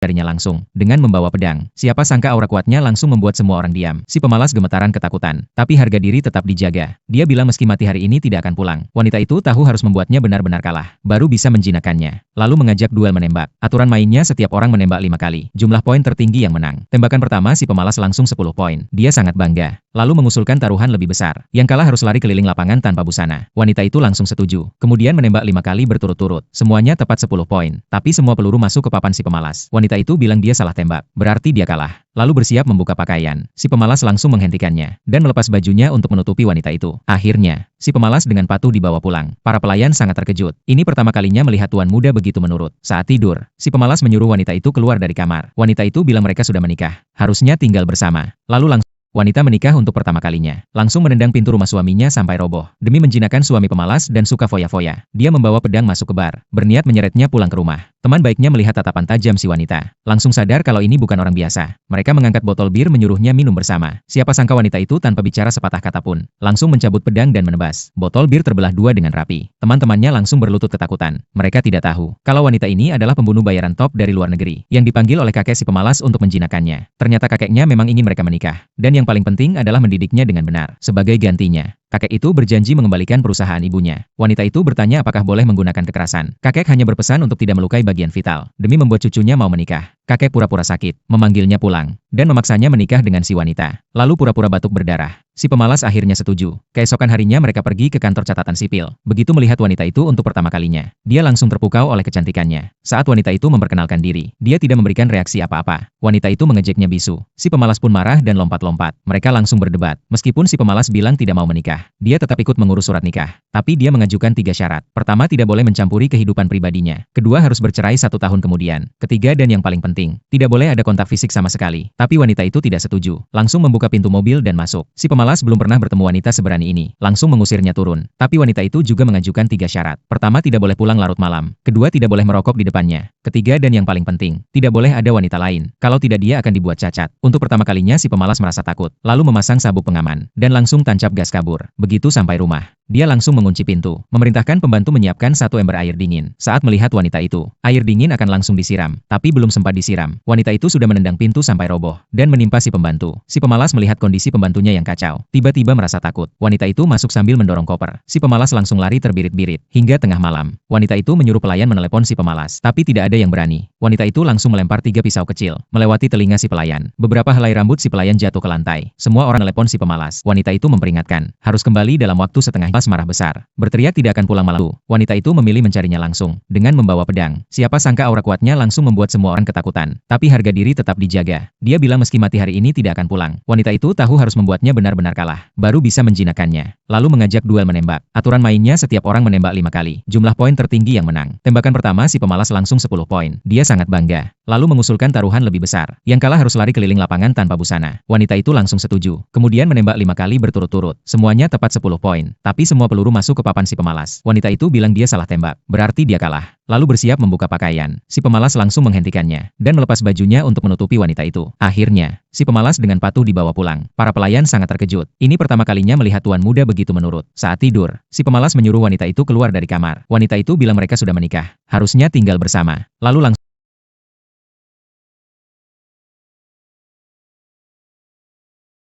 darinya langsung, dengan membawa pedang. Siapa sangka aura kuatnya langsung membuat semua orang diam. Si pemalas gemetaran ketakutan, tapi harga diri tetap dijaga. Dia bilang meski mati hari ini tidak akan pulang. Wanita itu tahu harus membuatnya benar-benar kalah, baru bisa menjinakkannya. Lalu mengajak duel menembak. Aturan mainnya setiap orang menembak 5 kali. Jumlah poin tertinggi yang menang. Tembakan pertama si pemalas langsung 10 poin. Dia sangat bangga. Lalu mengusulkan taruhan lebih besar. Yang kalah harus lari keliling lapangan tanpa busana. Wanita itu langsung setuju. Kemudian menembak 5 kali berturut-turut. Semuanya tepat 10 poin. Tapi semua peluru masuk ke papan si pemalas. Wanita itu bilang dia salah tembak. Berarti dia kalah. Lalu bersiap membuka pakaian. Si pemalas langsung menghentikannya dan melepas bajunya untuk menutupi wanita itu. Akhirnya, si pemalas dengan patuh dibawa pulang. Para pelayan sangat terkejut. Ini pertama kalinya melihat tuan muda begitu menurut. Saat tidur, si pemalas menyuruh wanita itu keluar dari kamar. Wanita itu bilang mereka sudah menikah. Harusnya tinggal bersama. Lalu langsung wanita menikah untuk pertama kalinya. Langsung menendang pintu rumah suaminya sampai roboh. Demi menjinakkan suami pemalas dan suka foya-foya. Dia membawa pedang masuk ke bar. Berniat menyeretnya pulang ke rumah. Teman baiknya melihat tatapan tajam si wanita. Langsung sadar kalau ini bukan orang biasa. Mereka mengangkat botol bir menyuruhnya minum bersama. Siapa sangka wanita itu tanpa bicara sepatah kata pun. Langsung mencabut pedang dan menebas. Botol bir terbelah dua dengan rapi. Teman-temannya langsung berlutut ketakutan. Mereka tidak tahu kalau wanita ini adalah pembunuh bayaran top dari luar negeri. Yang dipanggil oleh kakek si pemalas untuk menjinakkannya. Ternyata kakeknya memang ingin mereka menikah. Dan yang paling penting adalah mendidiknya dengan benar. Sebagai gantinya, kakek itu berjanji mengembalikan perusahaan ibunya. Wanita itu bertanya apakah boleh menggunakan kekerasan. Kakek hanya berpesan untuk tidak melukai bagian vital. Demi membuat cucunya mau menikah, kakek pura-pura sakit, memanggilnya pulang, dan memaksanya menikah dengan si wanita. Lalu pura-pura batuk berdarah. Si pemalas akhirnya setuju. Keesokan harinya mereka pergi ke kantor catatan sipil. Begitu melihat wanita itu untuk pertama kalinya, dia langsung terpukau oleh kecantikannya. Saat wanita itu memperkenalkan diri, dia tidak memberikan reaksi apa-apa. Wanita itu mengejeknya bisu. Si pemalas pun marah dan lompat-lompat. Mereka langsung berdebat. Meskipun si pemalas bilang tidak mau menikah, dia tetap ikut mengurus surat nikah. Tapi dia mengajukan 3 syarat. Pertama, tidak boleh mencampuri kehidupan pribadinya. Kedua, harus bercerai 1 tahun kemudian. Ketiga dan yang paling penting, tidak boleh ada kontak fisik sama sekali. Tapi wanita itu tidak setuju. Langsung membuka pintu mobil dan masuk. Si pemalas belum pernah bertemu wanita seberani ini. Langsung mengusirnya turun. Tapi wanita itu juga mengajukan 3 syarat. Pertama, tidak boleh pulang larut malam. Kedua, tidak boleh merokok di depannya. Ketiga dan yang paling penting, tidak boleh ada wanita lain. Kalau tidak dia akan dibuat cacat. Untuk pertama kalinya si pemalas merasa takut. Lalu memasang sabuk pengaman. Dan langsung tancap gas kabur. Begitu sampai rumah, dia langsung mengunci pintu. Memerintahkan pembantu menyiapkan 1 ember air dingin. Saat melihat wanita itu, air dingin akan langsung disiram. Tapi belum sempat disiram, wanita itu sudah menendang pintu sampai roboh. Dan menimpa si pembantu. Si pemalas melihat kondisi pembantunya yang kacau. Tiba-tiba merasa takut. Wanita itu masuk sambil mendorong koper. Si pemalas langsung lari terbirit-birit. Hingga tengah malam, wanita itu menyuruh pelayan menelepon si pemalas. Tapi tidak ada yang berani. Wanita itu langsung melempar 3 pisau kecil, melewati telinga si pelayan. Beberapa helai rambut si pelayan jatuh ke lantai. Semua orang menelepon si pemalas. Wanita itu memperingatkan, harus kembali dalam waktu setengah. Pas marah besar, berteriak tidak akan pulang malam. Wanita itu memilih mencarinya langsung, dengan membawa pedang. Siapa sangka aura kuatnya langsung membuat semua orang ketakutan. Tapi harga diri tetap dijaga. Dia bilang meski mati hari ini tidak akan pulang. Wanita itu tahu harus membuatnya benar-benar kalah, baru bisa menjinakkannya. Lalu mengajak duel menembak. Aturan mainnya setiap orang menembak 5 kali. Jumlah poin tertinggi yang menang. Tembakan pertama si pemalas langsung 10 poin. Dia sangat bangga. Lalu mengusulkan taruhan lebih besar. Yang kalah harus lari keliling lapangan tanpa busana. Wanita itu langsung setuju. Kemudian menembak 5 kali berturut-turut. Semuanya tepat 10 poin. Tapi semua peluru masuk ke papan si pemalas. Wanita itu bilang dia salah tembak. Berarti dia kalah. Lalu bersiap membuka pakaian. Si pemalas langsung menghentikannya dan melepas bajunya untuk menutupi wanita itu. Akhirnya, si pemalas dengan patuh dibawa pulang. Para pelayan sangat terkejut. Ini pertama kalinya melihat tuan muda begitu menurut. Saat tidur, si pemalas menyuruh wanita itu keluar dari kamar. Wanita itu bilang mereka sudah menikah. Harusnya tinggal bersama. Lalu langsung